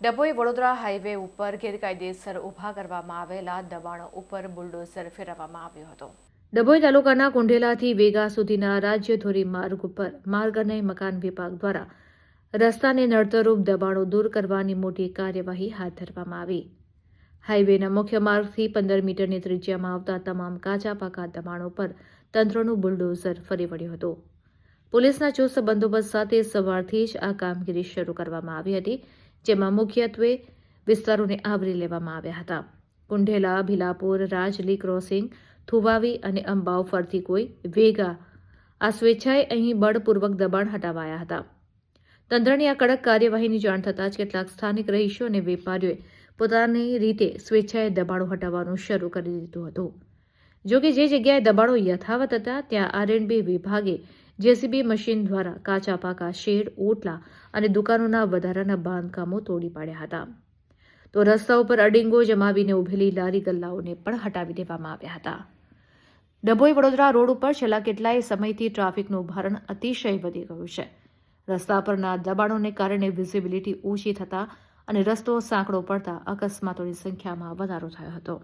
Dabhoi Vadodara highway ઉપર ગેરકાયદેસર ઊભા કરવામાં આવેલા દબાણો ઉપર બુલડોઝર ફેરવવામાં આવ્યો હતો। ડભોઈ તાલુકાના કુંઢેલાથી વેગા સુધીના રાજ્ય ધોરીમાર્ગ ઉપર માર્ગ અને મકાન વિભાગ દ્વારા રસ્તાને નડતરરૂપ દબાણો દૂર કરવાની મોટી કાર્યવાહી હાથ ધરવામાં આવી। હાઈવેના મુખ્ય માર્ગથી 15 મીટરની ત્રિજ્યામાં આવતા તમામ કાચા પાકા દબાણો પર તંત્રનું બુલડોઝર ફરી વળ્યું હતું। પોલીસના ચુસ્ત બંદોબસ્ત સાથે સવારથી જ આ કામગીરી શરૂ કરવામાં આવી હતી, જેમાં મુખ્યત્વે વિસ્તારોને આવરી લેવામાં આવ્યા હતા। કુંઢેલા, ભીલાપુર, રાજલી ક્રોસિંગ, થુવાવી અને અંબાવ ફરતી કોઈ વેગા આ સ્વેચ્છાએ અહીં બળપૂર્વક દબાણ હટાવાયા હતા। તંત્રની આ કડક કાર્યવાહીની જાણ થતાં જ કેટલાક સ્થાનિક રહીશો અને વેપારીઓએ પોતાની રીતે સ્વેચ્છાએ દબાણો હટાવવાનું શરૂ કરી દીધું હતું। જોકે જે જગ્યાએ દબાણો યથાવત હતા ત્યાં R&B વિભાગે જેસીબી મશીન દ્વારા કાચા પાકા શેડ, ઓટલા અને દુકાનોના વધારાના બાંધકામો તોડી પાડ્યા હતા। તો રસ્તા ઉપર અડીંગો જમાવીને ઉભેલી લારી ગલ્લાઓને પણ હટાવી દેવામાં આવ્યા હતા। ડભોઈ વડોદરા રોડ ઉપર છેલ્લા કેટલાય સમયથી ટ્રાફિકનું ભારણ અતિશય વધી ગયું છે। રસ્તા પરના દબાણોને કારણે વિઝિબિલિટી ઓછી થતા અને રસ્તો સાંકડો પડતા અકસ્માતોની સંખ્યામાં વધારો થયો હતો।